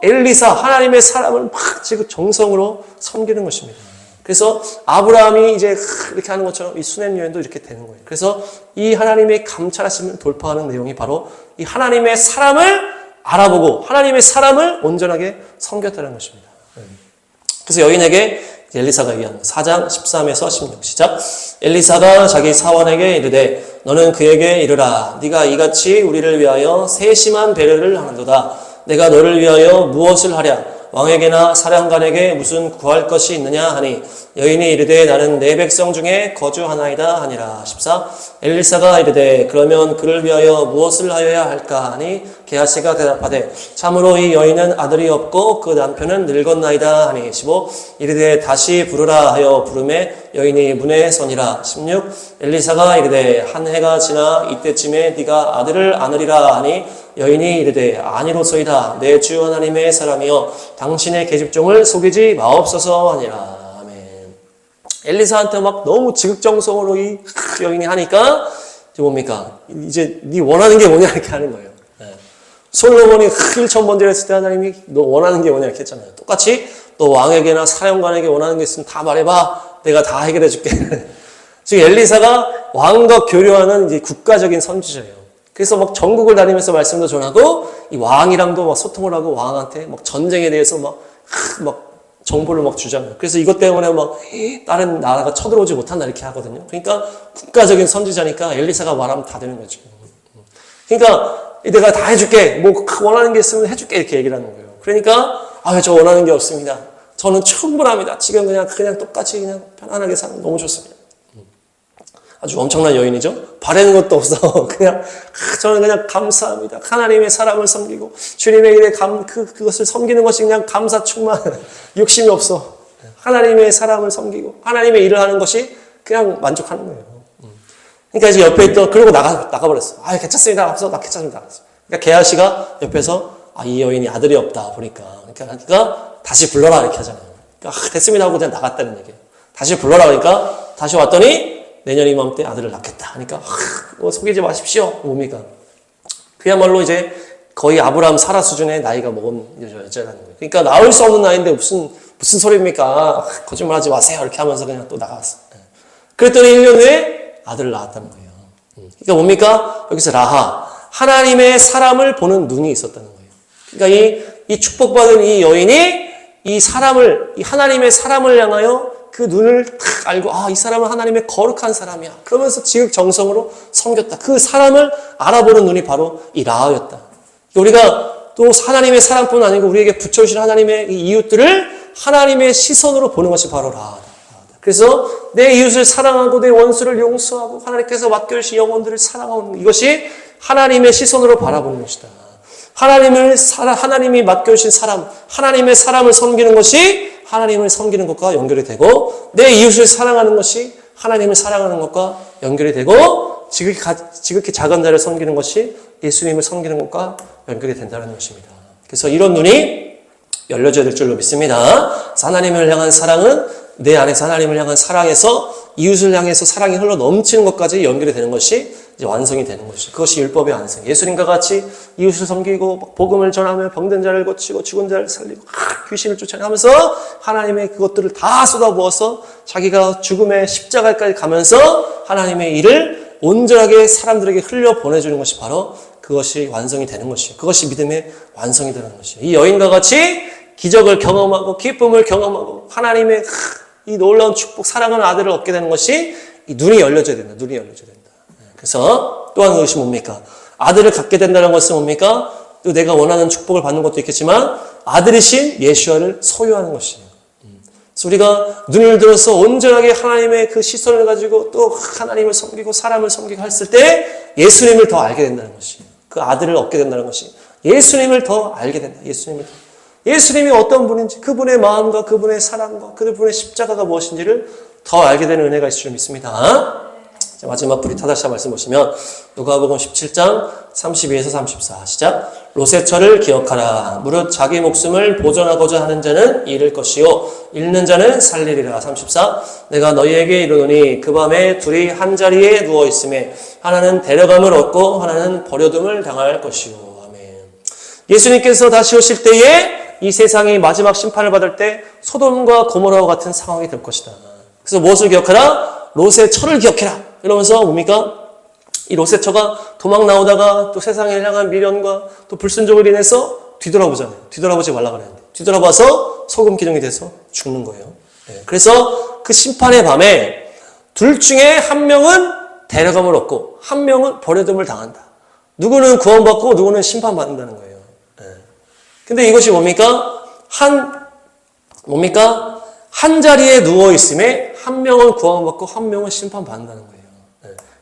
엘리사 하나님의 사람을 지금 정성으로 섬기는 것입니다. 그래서 아브라함이 이제 이렇게 하는 것처럼 이 수넴 여인도 이렇게 되는 거예요. 그래서 이 하나님의 감찰하심을 돌파하는 내용이 바로 이 하나님의 사람을 알아보고 하나님의 사람을 온전하게 섬겼다는 것입니다. 그래서 여인에게 엘리사가 얘기합니다. 4장 13에서 16 시작. 엘리사가 자기 사원에게 이르되 너는 그에게 이르라. 네가 이같이 우리를 위하여 세심한 배려를 하는도다. 내가 너를 위하여 무엇을 하랴? 왕에게나 사령관에게 무슨 구할 것이 있느냐 하니 여인이 이르되 나는 내 백성 중에 거주하나이다 하니라. 14. 엘리사가 이르되 그러면 그를 위하여 무엇을 하여야 할까 하니 게하시가 대답하되 참으로 이 여인은 아들이 없고 그 남편은 늙었나이다 하니. 15. 이르되 다시 부르라 하여 부르매 여인이 문에 서니라. 16. 엘리사가 이르되 한 해가 지나 이때쯤에 네가 아들을 안으리라 하니 여인이 이르되 아니로소이다. 내 주 하나님의 사람이여 당신의 계집종을 속이지 마옵소서 하니라. 아멘. 엘리사한테 너무 지극정성으로 이 여인이 하니까 이제 뭡니까? 이제 네 원하는 게 뭐냐 이렇게 하는 거예요. 솔로몬이 1,000번 했을 때 하나님이 너 원하는 게 뭐냐 이렇게 했잖아요. 똑같이 너 왕에게나 사령관에게 원하는 게 있으면 다 말해봐. 내가 다 해결해 줄게. 지금 엘리사가 왕과 교류하는 이제 국가적인 선지자예요. 그래서 전국을 다니면서 말씀도 전하고 이 왕이랑도 소통을 하고 왕한테 전쟁에 대해서 정보를 막 주잖아요. 그래서 이것 때문에 막 다른 나라가 쳐들어오지 못한다 이렇게 하거든요. 그러니까 국가적인 선지자니까 엘리사가 말하면 다 되는 거죠. 그러니까 내가 다 해줄게. 뭐 원하는 게 있으면 해줄게 이렇게 얘기를 하는 거예요. 그러니까 저 원하는 게 없습니다. 저는 충분합니다. 지금 그냥 똑같이 그냥 편안하게 사는 너무 좋습니다. 아주 엄청난 여인이죠. 바라는 것도 없어. 저는 그냥 감사합니다. 하나님의 사람을 섬기고 주님의 일에 그것을 섬기는 것이 그냥 감사 충만. 욕심이 없어. 하나님의 사람을 섬기고 하나님의 일을 하는 것이 그냥 만족하는 거예요. 그러니까 이제 옆에 있던 그러고 나가버렸어. 괜찮습니다. 없어. 나 괜찮습니다. 그러니까 게하시가 옆에서 이 여인이 아들이 없다 보니까 그러니까 다시 불러라 이렇게 하잖아요. 그러니까 됐습니다 하고 그냥 나갔다는 얘기예요. 다시 불러라 그러니까 다시 왔더니 내년 이맘때 아들을 낳겠다. 그러니까 속이지 마십시오. 뭡니까? 그야말로 이제 거의 아브라함 사라 수준의 나이가 먹은 여자라는 거예요. 그러니까 나올 수 없는 나이인데 무슨 소리입니까? 거짓말하지 마세요. 이렇게 하면서 그냥 또 나갔어. 그랬더니 1년 후에 아들을 낳았다는 거예요. 그러니까 뭡니까? 여기서 라하 하나님의 사람을 보는 눈이 있었다는 거예요. 그러니까 이 축복받은 이 여인이 이 하나님의 사람을 향하여 그 눈을 딱 알고 이 사람은 하나님의 거룩한 사람이야. 그러면서 지극정성으로 섬겼다. 그 사람을 알아보는 눈이 바로 이 라하였다. 우리가 또 하나님의 사람뿐 아니고 우리에게 붙여주신 하나님의 이 이웃들을 하나님의 시선으로 보는 것이 바로 라하다. 그래서 내 이웃을 사랑하고 내 원수를 용서하고 하나님께서 맡겨주신 영혼들을 사랑하는 이것이 하나님의 시선으로 바라보는 것이다. 하나님이 맡겨주신 사람, 하나님의 사람을 섬기는 것이 하나님을 섬기는 것과 연결이 되고 내 이웃을 사랑하는 것이 하나님을 사랑하는 것과 연결이 되고 지극히 작은 자를 섬기는 것이 예수님을 섬기는 것과 연결이 된다는 것입니다. 그래서 이런 눈이 열려져야 될 줄로 믿습니다. 하나님을 향한 사랑은 내 안에서 하나님을 향한 사랑에서 이웃을 향해서 사랑이 흘러 넘치는 것까지 연결이 되는 것이 이제 완성이 되는 것이죠. 그것이 율법의 완성. 예수님과 같이 이웃을 섬기고 복음을 전하며 병든 자를 고치고 죽은 자를 살리고 귀신을 쫓아내면서 하나님의 그것들을 다 쏟아부어서 자기가 죽음의 십자가까지 가면서 하나님의 일을 온전하게 사람들에게 흘려 보내주는 것이 바로 그것이 완성이 되는 것이에요. 그것이 믿음의 완성이 되는 것이에요. 이 여인과 같이 기적을 경험하고 기쁨을 경험하고 하나님의 이 놀라운 축복, 사랑하는 아들을 얻게 되는 것이 이 눈이 열려져야 된다. 눈이 열려져야 된다. 그래서 또한 그것이 뭡니까? 아들을 갖게 된다는 것은 뭡니까? 또 내가 원하는 축복을 받는 것도 있겠지만 아들이신 예수와를 소유하는 것이에요. 그래서 우리가 눈을 들어서 온전하게 하나님의 그 시선을 가지고 또 하나님을 섬기고 사람을 섬기고 했을 때 예수님을 더 알게 된다는 것이에요. 그 아들을 얻게 된다는 것이 예수님을 더 알게 된다. 예수님이 어떤 분인지 그분의 마음과 그분의 사랑과 그분의 십자가가 무엇인지를 더 알게 되는 은혜가 있을 줄 믿습니다. 자, 마지막 브리타다샤 말씀 보시면 누가복음 17장 32에서 34 시작. 롯의 철을 기억하라. 무릇 자기 목숨을 보존하고자 하는 자는 잃을 것이요 잃는 자는 살리리라. 34 내가 너희에게 이르노니 그 밤에 둘이 한 자리에 누워 있음에 하나는 데려감을 얻고 하나는 버려둠을 당할 것이요. 아멘. 예수님께서 다시 오실 때에 이 세상이 마지막 심판을 받을 때 소돔과 고모라와 같은 상황이 될 것이다. 그래서 무엇을 기억하라? 롯의 철을 기억해라. 이러면서 뭡니까? 이 롯의 처가 도망 나오다가 또 세상을 향한 미련과 또 불순종을 인해서 뒤돌아보잖아요. 뒤돌아보지 말라 그랬는데 뒤돌아봐서 소금 기둥이 돼서 죽는 거예요. 그래서 그 심판의 밤에 둘 중에 한 명은 데려감을 얻고 한 명은 버려둠을 당한다. 누구는 구원받고 누구는 심판받는다는 거예요. 근데 이것이 뭡니까? 한 자리에 누워있음에 한 명은 구원받고 한 명은 심판받는다는 거예요.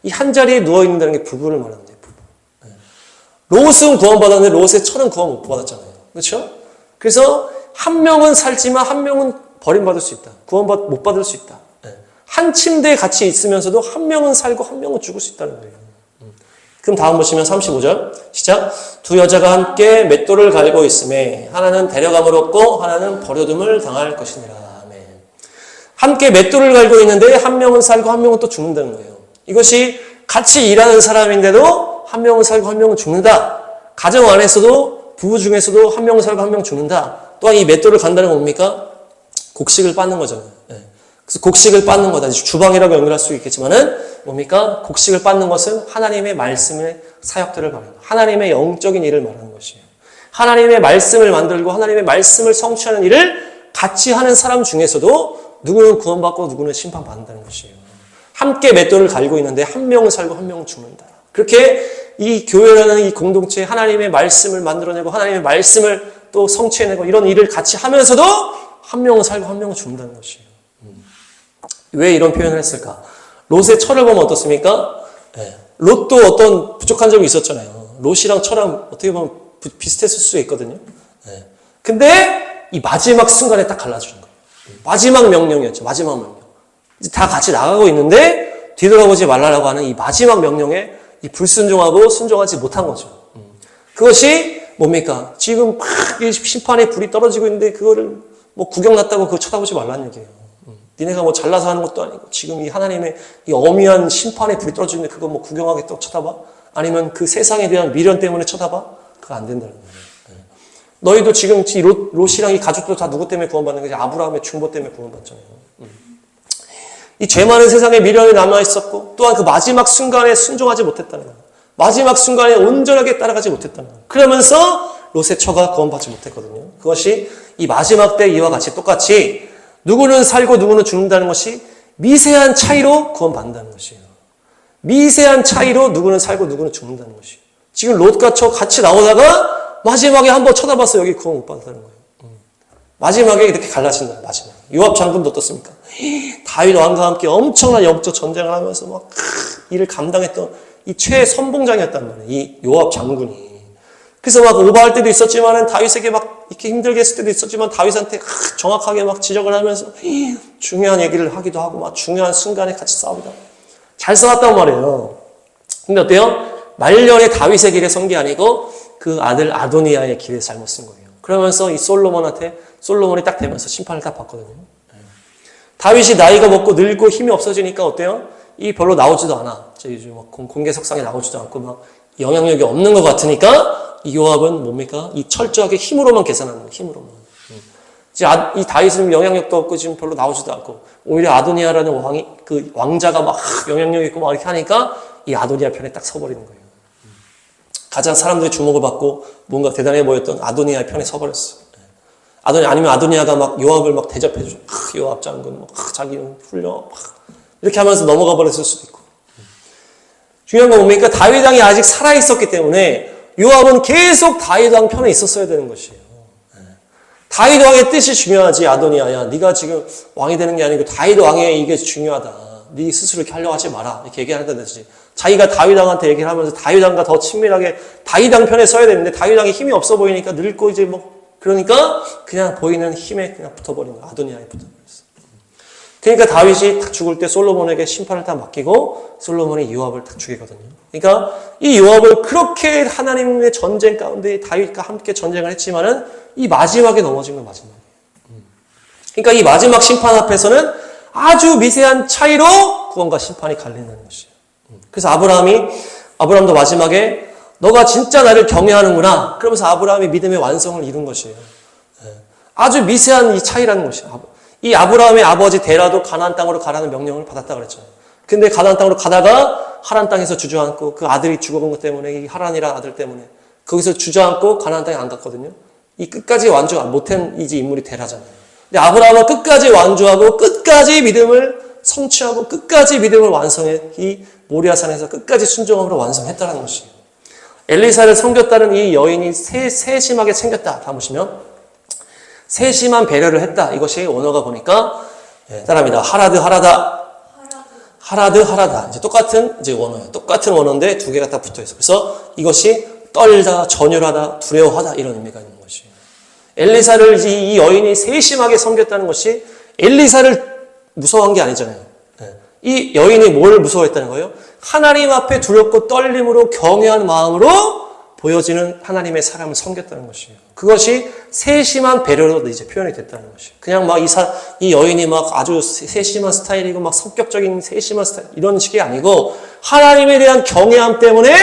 이 한 자리에 누워있는다는 게 부부를 말하는 거예요. 부부. 롯은 구원받았는데 롯의 철은 구원 못 받았잖아요. 그렇죠? 그래서 한 명은 살지만 한 명은 버림받을 수 있다. 못 받을 수 있다. 한 침대에 같이 있으면서도 한 명은 살고 한 명은 죽을 수 있다는 거예요. 그럼 다음 보시면 35절 시작. 두 여자가 함께 맷돌을 갈고 있음에 하나는 데려감을 얻고 하나는 버려둠을 당할 것이니라. 아멘. 함께 맷돌을 갈고 있는데 한 명은 살고 한 명은 또 죽는다는 거예요. 이것이 같이 일하는 사람인데도 한 명은 살고 한 명은 죽는다. 가정 안에서도 부부 중에서도 한 명은 살고 한 명은 죽는다. 또한 이 맷돌을 간다는 건 뭡니까? 곡식을 빻는 거잖아요. 그래서 곡식을 빻는 거다. 주방이라고 연결할 수 있겠지만은 뭡니까? 곡식을 빻는 것은 하나님의 말씀의 사역들을 말하는 거예요. 하나님의 영적인 일을 말하는 것이에요. 하나님의 말씀을 만들고 하나님의 말씀을 성취하는 일을 같이 하는 사람 중에서도 누구는 구원받고 누구는 심판받는다는 것이에요. 함께 맷돌을 갈고 있는데 한 명은 살고 한 명은 죽는다. 그렇게 이 교회라는 이 공동체에 하나님의 말씀을 만들어내고 하나님의 말씀을 또 성취해내고 이런 일을 같이 하면서도 한 명은 살고 한 명은 죽는다는 것이에요. 왜 이런 표현을 했을까? 롯의 철을 보면 어떻습니까? 네. 롯도 어떤 부족한 점이 있었잖아요. 롯이랑 철랑 어떻게 보면 비슷했을 수 있거든요. 네. 근데 이 마지막 순간에 딱 갈라주는 거예요. 마지막 명령이었죠. 마지막 명령. 이제 다 같이 나가고 있는데 뒤돌아보지 말라라고 하는 이 마지막 명령에 이 불순종하고 순종하지 못한 거죠. 그것이 뭡니까? 지금 막 심판의 불이 떨어지고 있는데 그거를 뭐 구경 났다고 그거 쳐다보지 말라는 얘기예요. 니네가 뭐 잘나서 하는 것도 아니고 지금 이 하나님의 이 엄미한 심판의 불이 떨어지는데 그거 뭐 구경하겠다고 쳐다봐? 아니면 그 세상에 대한 미련 때문에 쳐다봐? 그거 안 된다는 거예요. 너희도 지금 이 롯이랑 이 가족도 다 누구 때문에 구원받는 거지? 아브라함의 중보 때문에 구원받잖아요. 이 죄 많은 세상에 미련이 남아있었고 또한 그 마지막 순간에 순종하지 못했다는 거예요. 마지막 순간에 온전하게 따라가지 못했다는 거예요. 그러면서 롯의 처가 구원받지 못했거든요. 그것이 이 마지막 때 이와 같이 똑같이 누구는 살고 누구는 죽는다는 것이 미세한 차이로 구원받는다는 것이에요. 미세한 차이로 누구는 살고 누구는 죽는다는 것이에요. 지금 롯과 저 같이 나오다가 마지막에 한번 쳐다봐서 여기 구원 못 받았다는 거예요. 마지막에 이렇게 갈라진다. 마지막에. 요압 장군도 어떻습니까? 다윗 왕과 함께 엄청난 영적 전쟁을 하면서 막 이를 감당했던 이 최선봉장이었단 말이에요. 이 요압 장군이. 그래서 막 오버할 때도 있었지만은 다윗에게 막 이렇게 힘들게 했을 때도 있었지만 다윗한테 정확하게 막 지적을 하면서 중요한 얘기를 하기도 하고 막 중요한 순간에 같이 싸우다. 잘 싸웠단 말이에요. 근데 어때요? 말년에 다윗의 길에 선 게 아니고 그 아들 아도니아의 길에 잘못 쓴 거예요. 그러면서 이 솔로몬이 딱 되면서 심판을 딱 받거든요. 다윗이 나이가 먹고 늙고 힘이 없어지니까 어때요? 이 별로 나오지도 않아. 요즘 막 공개석상에 나오지도 않고 막 영향력이 없는 것 같으니까 이 요압은 뭡니까? 이 철저하게 힘으로만 계산하는 거예요. 힘으로만. 이 다윗은 영향력도 없고 지금 별로 나오지도 않고 오히려 아도니아라는 그 왕자가 막 영향력 있고 막 이렇게 하니까 이 아도니아 편에 딱 서버리는 거예요. 가장 사람들의 주목을 받고 뭔가 대단해 보였던 아도니아 편에 서버렸어. 아니면 아도니아가 막 요압을 막 대접해줘. 요압 장군, 자기는 훌륭, 이렇게 하면서 넘어가 버렸을 수도 있고. 중요한 건 뭡니까? 다윗 왕이 아직 살아 있었기 때문에 요압은 계속 다윗 왕 편에 있었어야 되는 것이에요. 다윗 왕의 뜻이 중요하지. 아도니아야, 네가 지금 왕이 되는 게 아니고 다윗 왕의 이게 중요하다. 네 스스로 이렇게 하려고 하지 마라. 이렇게 얘기하는 듯이 자기가 다윗 왕한테 얘기를 하면서 다윗 왕과 더 친밀하게 다윗 왕 편에 서야 되는데 다윗 왕이 힘이 없어 보이니까 늙고 이제 그러니까 그냥 보이는 힘에 그냥 붙어버린 거야. 아도니아에 붙어버렸어. 그러니까 다윗이 딱 죽을 때 솔로몬에게 심판을 다 맡기고 솔로몬이 요압을 딱 죽이거든요. 그러니까 이 요압을 그렇게 하나님의 전쟁 가운데 다윗과 함께 전쟁을 했지만은 이 마지막에 넘어진 건 마지막이에요. 그러니까 이 마지막 심판 앞에서는 아주 미세한 차이로 구원과 심판이 갈린다는 것이에요. 그래서 아브라함도 마지막에 너가 진짜 나를 경외하는구나. 그러면서 아브라함이 믿음의 완성을 이룬 것이에요. 아주 미세한 이 차이라는 것이에요. 이 아브라함의 아버지 데라도 가나안 땅으로 가라는 명령을 받았다 그랬잖아요. 근데 가나안 땅으로 가다가 하란 땅에서 주저앉고 그 아들이 죽어본 것 때문에 이 하란이라는 아들 때문에 거기서 주저앉고 가나안 땅에 안 갔거든요. 이 끝까지 완주 못한 이제 인물이 데라잖아요. 근데 아브라함은 끝까지 완주하고 끝까지 믿음을 성취하고 끝까지 믿음을 완성해 이 모리아산에서 끝까지 순종함으로 완성했다는 것이에요. 엘리사를 섬겼다는 이 여인이 세심하게 챙겼다. 다 보시면 세심한 배려를 했다. 이것이 원어가 보니까 따라합니다. 하라다. 이제 똑같은 이제 원어예요. 똑같은 원어인데 두 개가 딱 붙어 있어요. 그래서 이것이 떨다, 전율하다, 두려워하다 이런 의미가 있는 것이에요. 엘리사를 이 여인이 세심하게 섬겼다는 것이 엘리사를 무서워한 게 아니잖아요. 이 여인이 뭘 무서워했다는 거예요? 하나님 앞에 두렵고 떨림으로 경외한 마음으로 보여지는 하나님의 사람을 섬겼다는 것이에요. 그것이 세심한 배려로 이제 표현이 됐다는 것이에요. 그냥 막 이 여인이 막 아주 세심한 스타일이고 막 성격적인 세심한 스타일 이런 식이 아니고 하나님에 대한 경외함 때문에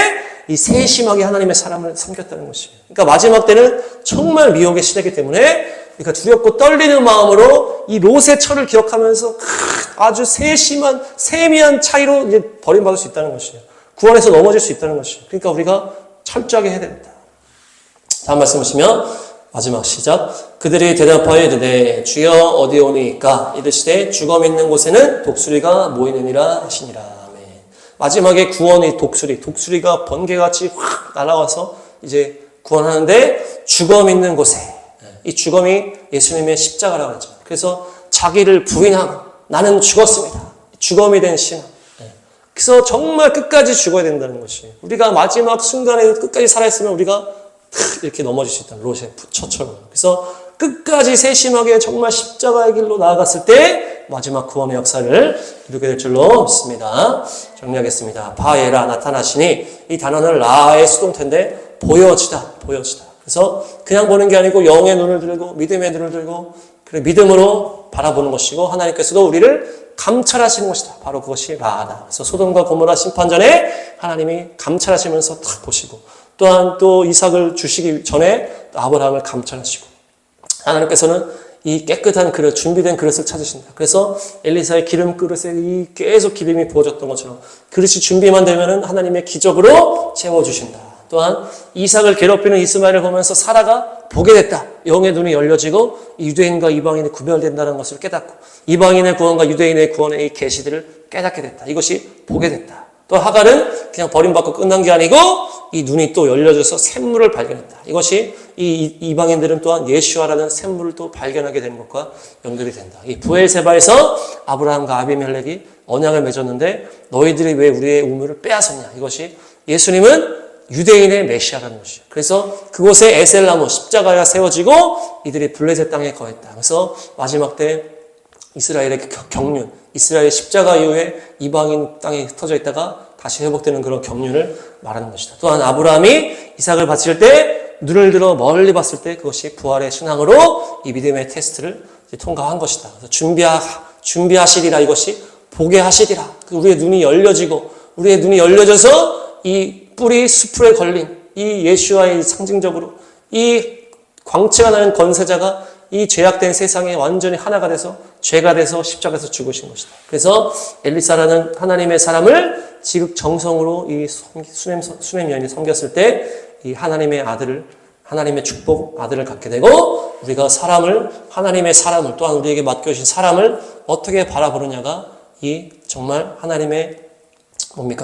이 세심하게 하나님의 사람을 섬겼다는 것이에요. 그러니까 마지막 때는 정말 미혹의 시대이기 때문에 그러니까 두렵고 떨리는 마음으로 이 롯의 철을 기억하면서 아주 세미한 차이로 이제 버림받을 수 있다는 것이에요. 구원에서 넘어질 수 있다는 것이에요. 그러니까 우리가 철저하게 해야 됩니다. 다음 말씀 보시면 마지막 시작. 그들이 대답하여 이르되 주여 어디 오니까 이르시되 죽음 있는 곳에는 독수리가 모이느니라 하시니라. 아멘. 마지막에 구원의 독수리가 번개같이 확 날아와서 이제 구원하는데 죽음 있는 곳에, 이 죽음이 예수님의 십자가라고 했죠. 그래서 자기를 부인하고 나는 죽었습니다. 죽음이 된 신앙. 그래서 정말 끝까지 죽어야 된다는 것이, 우리가 마지막 순간에 끝까지 살아있으면 우리가 이렇게 넘어질 수 있다는 롯의 처처럼. 그래서 끝까지 세심하게 정말 십자가의 길로 나아갔을 때 마지막 구원의 역사를 이루게 될 줄로 믿습니다. 정리하겠습니다. 바에라 나타나시니, 이 단어는 라의 수동태인데 보여지다. 그래서 그냥 보는 게 아니고 영의 눈을 들고 믿음의 눈을 들고 그래 믿음으로 바라보는 것이고, 하나님께서도 우리를 감찰하시는 것이다. 바로 그것이 라다. 그래서 소돔과 고모라 심판전에 하나님이 감찰하시면서 딱 보시고, 또한 또 이삭을 주시기 전에 아브라함을 감찰하시고, 하나님께서는 이 깨끗한 그릇, 준비된 그릇을 찾으신다. 그래서 엘리사의 기름 그릇에 이 계속 기름이 부어졌던 것처럼 그릇이 준비만 되면은 하나님의 기적으로 채워주신다. 또한 이삭을 괴롭히는 이스마엘을 보면서 사라가 보게 됐다. 영의 눈이 열려지고 유대인과 이방인이 구별된다는 것을 깨닫고, 이방인의 구원과 유대인의 구원의 이 계시들을 깨닫게 됐다. 이것이 보게 됐다. 또 하갈은 그냥 버림받고 끝난 게 아니고 이 눈이 또 열려져서 샘물을 발견했다. 이것이 이 이방인들은 또한 예수아라는 샘물을 또 발견하게 되는 것과 연결이 된다. 이 브엘세바에서 아브라함과 아비멜렉이 언약을 맺었는데 너희들이 왜 우리의 우물을 빼앗았냐. 이것이 예수님은 유대인의 메시아라는 것이에요. 그래서 그곳에 에셀나무 십자가가 세워지고 이들이 블레셋 땅에 거했다. 그래서 마지막 때 이스라엘의 경륜, 이스라엘 십자가 이후에 이방인 땅에 흩어져 있다가 다시 회복되는 그런 경륜을 말하는 것이다. 또한 아브라함이 이삭을 바칠 때 눈을 들어 멀리 봤을 때 그것이 부활의 신앙으로 이 믿음의 테스트를 통과한 것이다. 그래서 준비하시리라, 이것이 보게 하시리라. 우리의 눈이 열려지고, 우리의 눈이 열려져서 이 뿌리 수풀에 걸린 이 예수와의 상징적으로 이 광채가 나는 권세자가 이 죄악된 세상에 완전히 하나가 돼서 죄가 돼서 십자가에서 죽으신 것이다. 그래서 엘리사라는 하나님의 사람을 지극정성으로 이 수냄 여인이 섬겼을 때 이 하나님의 아들을, 하나님의 축복 아들을 갖게 되고, 우리가 하나님의 사람을, 또한 우리에게 맡겨주신 사람을 어떻게 바라보느냐가 이 정말 하나님의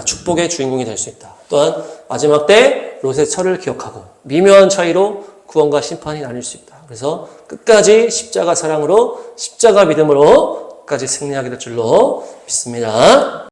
축복의 주인공이 될 수 있다. 또한 마지막 때 롯의 철을 기억하고 미묘한 차이로 구원과 심판이 나뉠 수 있다. 그래서 끝까지 십자가 사랑으로, 십자가 믿음으로 끝까지 승리하게 될 줄로 믿습니다.